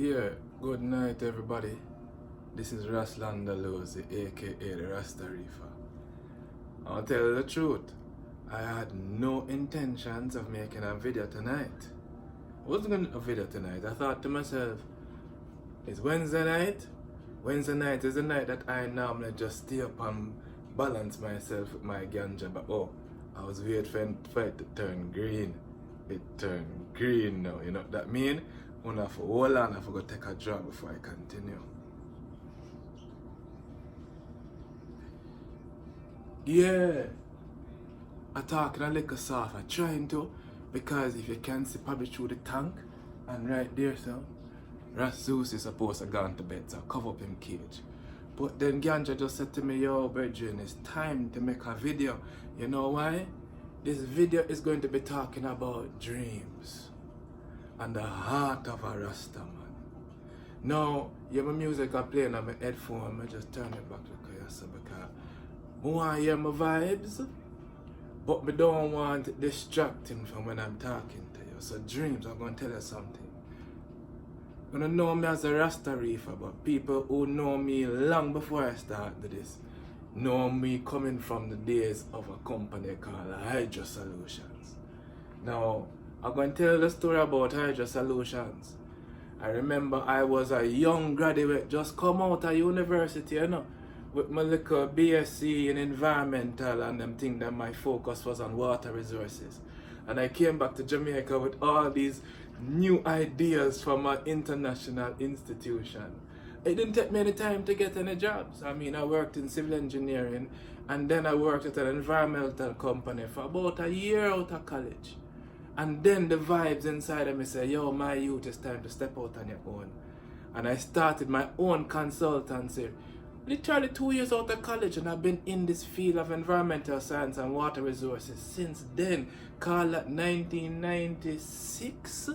Yeah, good night everybody. This is Raslan Dalose, aka the Rasta Reefer. I'll tell you the truth, I had no intentions of making a video tonight. I wasn't going to do a video tonight. I thought to myself, it's Wednesday night. Wednesday night is the night that I normally just stay up and balance myself with my ganja. But I was waiting for it to turn green. It turned green now, you know what that mean? I have to hold on, I have to go take a drop before I continue. Yeah, I'm talking a little soft. I'm trying to, because if you can see probably through the tank, and right there, so Ras Zeus is supposed to go to bed, so I cover up him cage. But then Ganja just said to me, yo, Bridget, it's time to make a video. You know why? This video is going to be talking about dreams and the heart of a Rasta man. Now, yeah, my music I playing on my headphone, I just turn it back because I want to hear my vibes, but I don't want it distracting from when I'm talking to you. So dreams, I'm going to tell you something. You don't know me as a Rasta Reefer, but people who know me long before I started this know me coming from the days of a company called Hydro Solutions. Now, I'm going to tell you the story about Hydro Solutions. I remember I was a young graduate, just come out of university, you know, with my little BSc in environmental and them thing that my focus was on water resources. And I came back to Jamaica with all these new ideas from an international institution. It didn't take me any time to get any jobs. I mean, I worked in civil engineering and then I worked at an environmental company for about a year out of college. And then the vibes inside of me say, yo, my youth, it's time to step out on your own. And I started my own consultancy. Literally 2 years out of college, and I've been in this field of environmental science and water resources since then, called that 1996.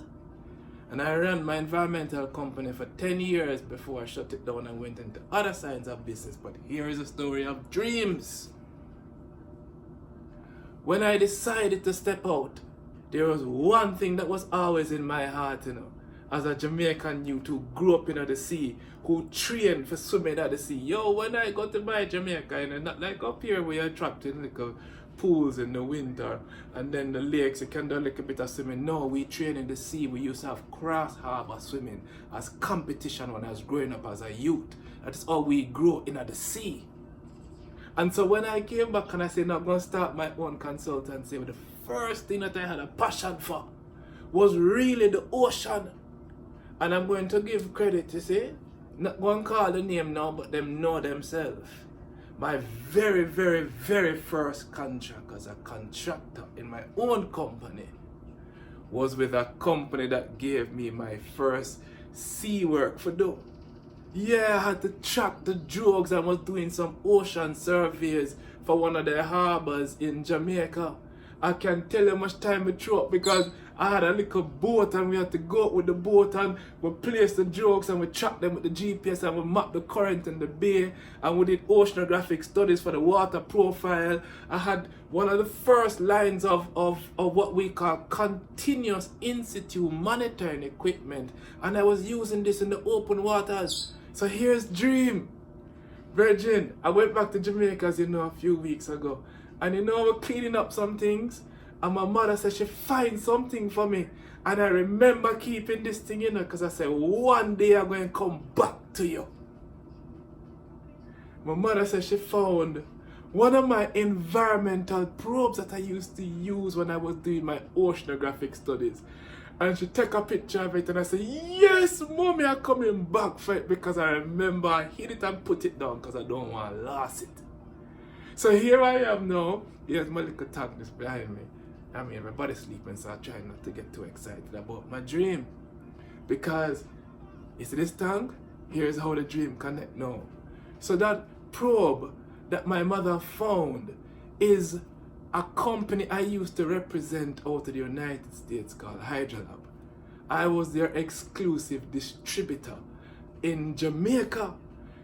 And I ran my environmental company for 10 years before I shut it down and went into other sides of business. But here is a story of dreams. When I decided to step out, there was one thing that was always in my heart, you know, as a Jamaican youth who grew up in the sea, who trained for swimming at the sea. Yo, when I got to my Jamaica, you know, not like up here where you're trapped in little pools in the winter and then the lakes, you can do a little bit of swimming. No, we train in the sea. We used to have cross harbor swimming as competition when I was growing up as a youth. That's how we grew in the sea. And so when I came back and I said, I'm going to start my own consultancy, the first thing that I had a passion for was really the ocean. And I'm going to give credit, you see, not going to call the name now, but them know themselves. My very, very, very first contract as a contractor in my own company was with a company that gave me my first sea work for do. Yeah, I had to track the drugs and was doing some ocean surveys for one of the harbors in Jamaica. I can tell you how much time we threw up because I had a little boat and we had to go out with the boat and we placed the drugs and we tracked them with the GPS and we mapped the current in the bay and we did oceanographic studies for the water profile. I had one of the first lines of what we call continuous in situ monitoring equipment, and I was using this in the open waters. So here's dream. Virgin, I went back to Jamaica, as you know, a few weeks ago. And you know, we're cleaning up some things. And my mother said she find something for me. And I remember keeping this thing, you know, because I said, one day I'm going to come back to you. My mother said she found one of my environmental probes that I used to use when I was doing my oceanographic studies. And she took a picture of it and I said, yes, mommy, I'm coming back for it because I remember I hid it and put it down because I don't want to lose it. So here I am now. Here's my little darkness behind me. I mean, everybody's sleeping, so I try not to get too excited about my dream. Because, you see this tongue? Here's how the dream connect now. So that probe that my mother found is a company I used to represent out of the United States called Hydrolab. I was their exclusive distributor in Jamaica.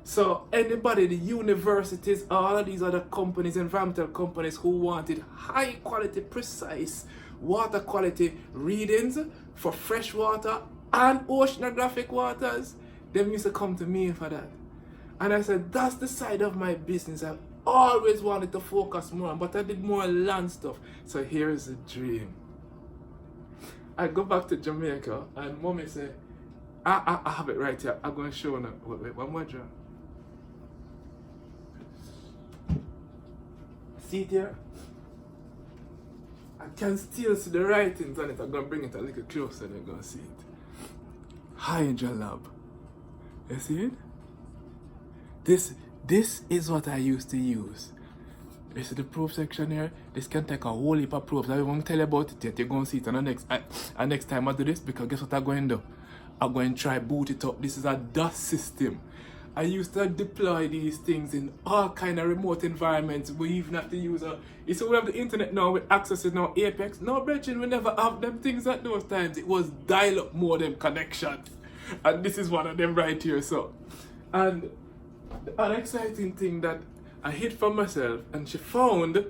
So anybody, the universities, all of these other companies, environmental companies who wanted high quality, precise water quality readings for fresh water and oceanographic waters, them used to come to me for that. And I said, that's the side of my business I've always wanted to focus more on, but I did more land stuff. So here's the dream. I go back to Jamaica and mommy said, I have it right here. I'm going to show you. Wait, one more drop. See it here? I can still see the writings on it. I'm going to bring it a little closer and you're going to see it. Hydrolab. You see it? This is what I used to use. You see the proof section here? This can take a whole heap of proofs. I won't tell you about it yet. You're going to see it on the next time I do this, because guess what I'm going to do? I'm going to try boot it up. This is a DOS system. I used to deploy these things in all kind of remote environments. We even have to use you see, we have the internet now with access to now Apex. No, Brethren, we never have them things at those times. It was dial-up modem connections. And this is one of them right here. So, and the unexciting thing that I hid from myself, and she found,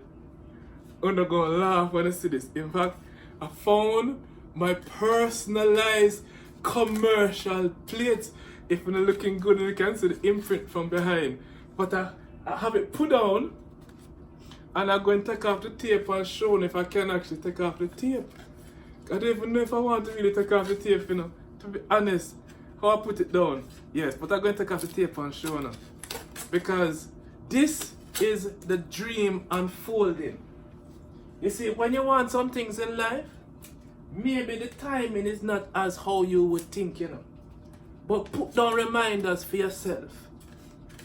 I'm not gonna laugh when I see this. In fact, I found my personalized commercial plates. If you're not looking good, you can see the imprint from behind. But I have it put down, and I'm going to take off the tape and show if I can actually take off the tape. I don't even know if I want to really take off the tape, you know, to be honest. How I put it down, yes, but I'm going to take off the tape and show now. Because this is the dream unfolding. You see, when you want some things in life, maybe the timing is not as how you would think, you know. But put down reminders for yourself.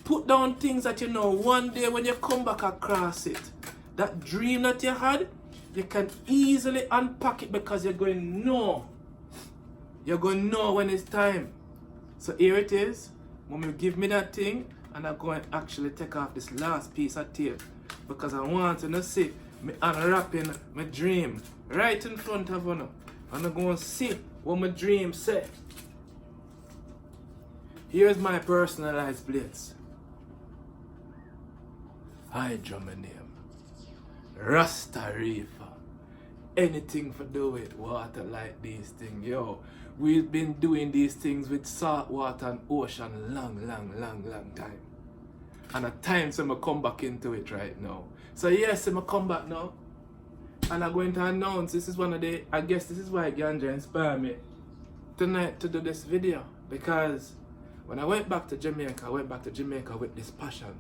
Put down things that you know one day when you come back across it, that dream that you had, you can easily unpack it, because you're going to know. You're going to know when it's time. So here it is. Mommy, give me that thing, and I'm going to actually take off this last piece of tape, because I want to see me unwrapping my dream right in front of you now. And I'm going to see what my dream said. Here's my personalized blades. Hydromanium, Rasta Reef, anything for do with water like these things. Yo, we've been doing these things with salt water and ocean long time. And at times I'm going to come back into it right now. So yes, I'm going to come back now. And I'm going to announce, this is one of the, I guess this is why Ganja inspired me tonight to do this video. Because when I went back to Jamaica, with this passion.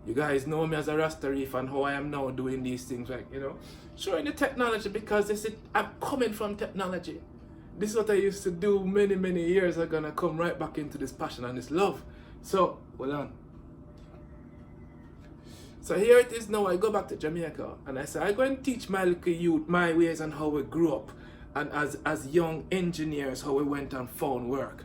You guys know me as a Rasta Reef and how I am now doing these things, like, you know, showing the technology, because this is, I'm coming from technology. This is what I used to do many years ago, and I come right back into this passion and this love. So, hold on. So here it is now. I go back to Jamaica and I say, I'm going to teach my little youth my ways and how we grew up, and as young engineers, how we went and found work.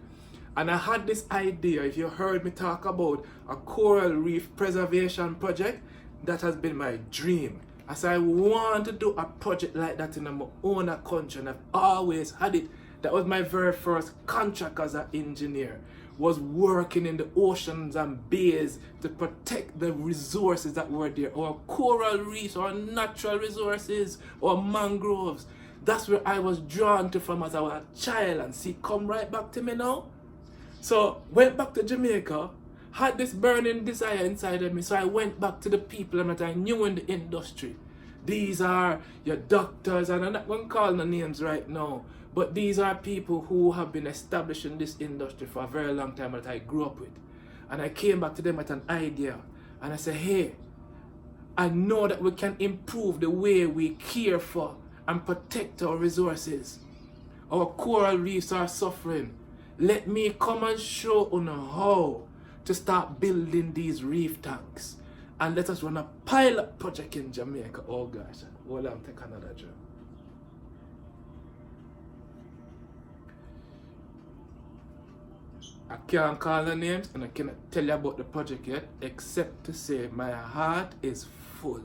And I had this idea, if you heard me talk about a coral reef preservation project, that has been my dream. I said I want to do a project like that in my own country, and I've always had it. That was my very first contract as an engineer, was working in the oceans and bays to protect the resources that were there, or coral reefs, or natural resources, or mangroves. That's where I was drawn to from as I was a child, and see, come right back to me now. So, went back to Jamaica, had this burning desire inside of me, so I went back to the people that I knew in the industry. These are your doctors, and I'm not going to call the names right now, but these are people who have been established in this industry for a very long time that I grew up with. And I came back to them with an idea, and I said, hey, I know that we can improve the way we care for and protect our resources. Our coral reefs are suffering. Let me come and show you how to start building these reef tanks. And let us run a pilot project in Jamaica. Oh gosh, hold on, take another drink. I can't call the names and I cannot tell you about the project yet, except to say my heart is full.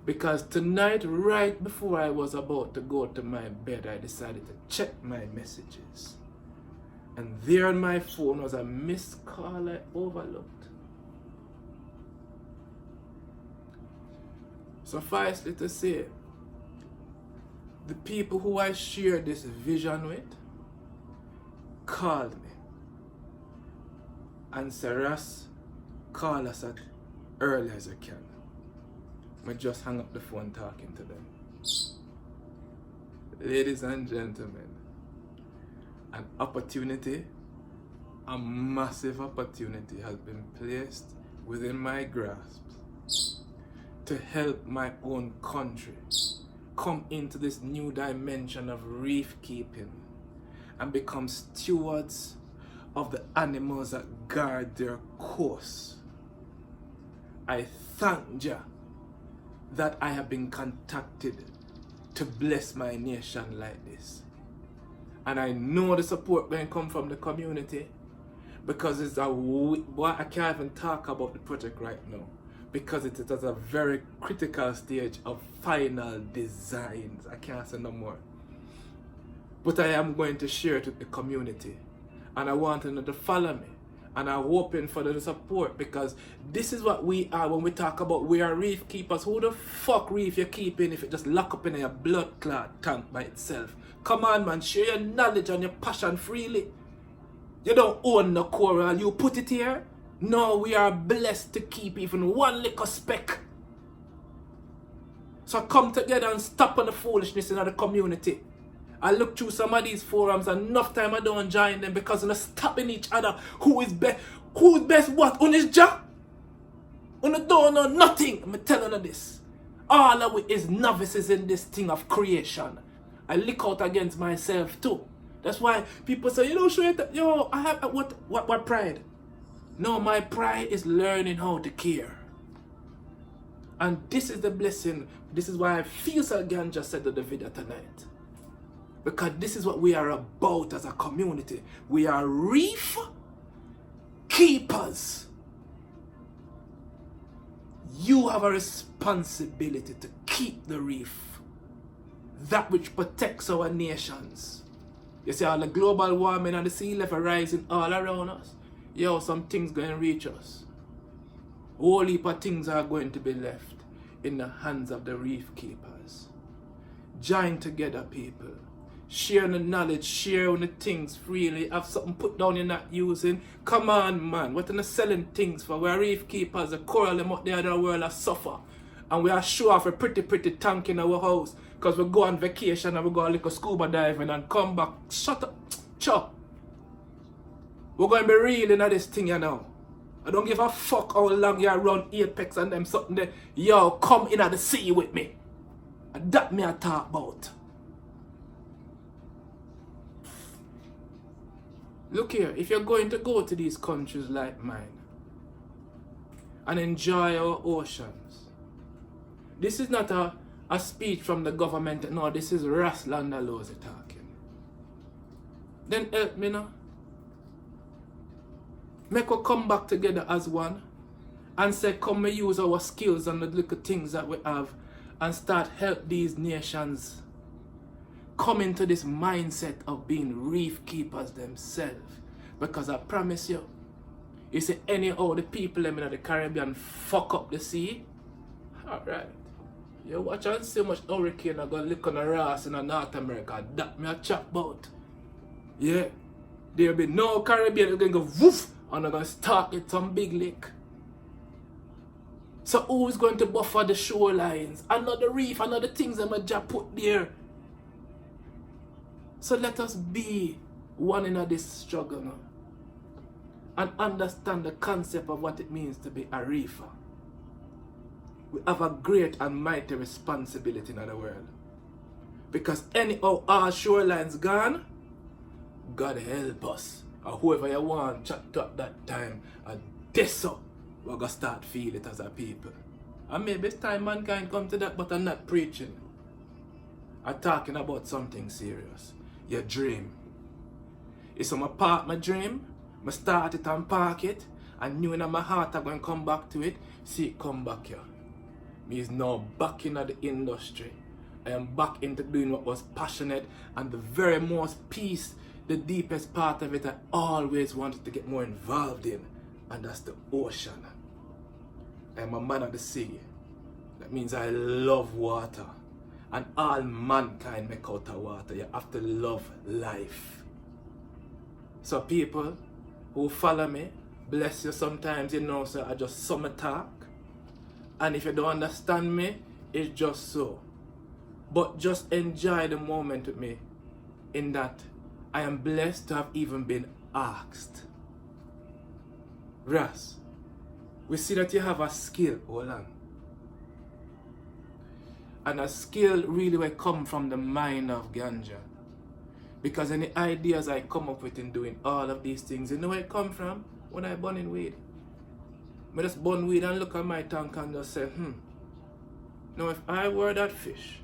Because tonight, right before I was about to go to my bed, I decided to check my messages. And there on my phone was a missed call I overlooked. Suffice it to say, the people who I share this vision with called me and said, Ross, call us at early as you can. I just hang up the phone talking to them. Ladies and gentlemen, an opportunity, a massive opportunity has been placed within my grasp to help my own country come into this new dimension of reef keeping and become stewards of the animals that guard their course. I thank Jah that I have been contacted to bless my nation like this. And I know the support going to come from the community, because it's I can't even talk about the project right now, because it is at a very critical stage of final designs. I can't say no more. But I am going to share it with the community, and I want them to follow me, and I'm hoping for the support, because this is what we are when we talk about we are reef keepers. Who the fuck reef you keeping if it just lock up in your blood clot tank by itself? Come on, man, share your knowledge and your passion freely. You don't own the coral, you put it here. No, we are blessed to keep even one little speck. So come together and stop on the foolishness in the community. I look through some of these forums, and enough time I don't join them because they're stopping each other. Who is best? Who's best what? On his job? On the don't know nothing. I'm telling you this. All of it is novices in this thing of creation. I look out against myself too. That's why people say, you know, show it. Yo, I have what pride? No, my pride is learning how to care. And this is the blessing. This is why I feel so again just said to the video tonight. Because this is what we are about as a community. We are reef keepers. You have a responsibility to keep the reef. That which protects our nations. You see all the global warming and the sea level rising all around us. Yo, some things going to reach us. A whole heap of things are going to be left in the hands of the reef keepers. Join together, people. Share the knowledge, share the things freely. Have something put down you're not using. Come on, man. What are you selling things for? We're reef keepers. The coral them out there in the world are suffer. And we are show off a pretty tank in our house. Because we go on vacation and we go a little scuba diving and come back. Shut up. Chop. We're going to be real in this thing, you know. I don't give a fuck how long you run Apex and them something there. Yo, come in at the sea with me. And that me I talk about. Look here, if you're going to go to these countries like mine and enjoy our oceans, this is not a speech from the government. No, this is Ras Landalose talking. Then help me now. Make us come back together as one and say, come we use our skills and the little things that we have and start help these nations come into this mindset of being reef keepers themselves. Because I promise you, you see anyhow the people in the Caribbean fuck up the sea. Alright. You watch and see much hurricane are going to look on the Ross in North America. That me a chat about. Yeah. There'll be no Caribbean going to go woof and they're going to start with some big lake. So who's going to buffer the shorelines? Another reef, another things that my job put there. So let us be one in this struggle now. And understand the concept of what it means to be a reefer. We have a great and mighty responsibility in the world. Because anyhow our shorelines gone, God help us. Or whoever you want chat to at that time. And this so we're going to start feel it as a people. And maybe it's time mankind come to that, but I'm not preaching. I'm talking about something serious. Your dream. It's my park my dream. I start it and park it. And knew in my heart I'm going to come back to it. See it come back here. Me is now back in the industry. I am back into doing what was passionate and the very most peace, the deepest part of it I always wanted to get more involved in. And that's the ocean. I am a man of the sea. That means I love water. and all mankind make out of water. You have to love life. So people who follow me, bless you. Sometimes you know, so I just summer talk. And if you don't understand me, it's just so. But just enjoy the moment with me, in that I am blessed to have even been asked. Ras, we see that you have a skill, hold on. And a skill really will come from the mind of ganja. Because any ideas I come up with in doing all of these things, you know where it come from? When I burn in weed. I just burn weed and look at my tank and just say, now if I were that fish,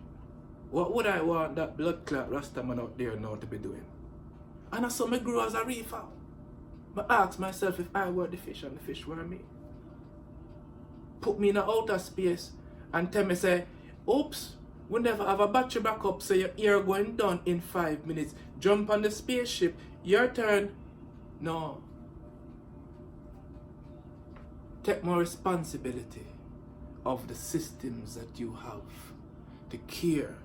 what would I want that blood clot Rastaman out there now to be doing? And I saw me grow as a reefer. I ask myself if I were the fish and the fish were me. Put me in the outer space and tell me, say, oops, we never have a battery backup, so your ear going down in 5 minutes. Jump on the spaceship, your turn. No. Take more responsibility of the systems that you have to care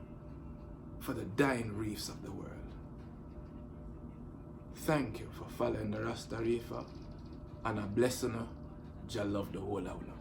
for the dying reefs of the world. Thank you for following the Rasta Reefer, and a blessing. Jah love the whole of you.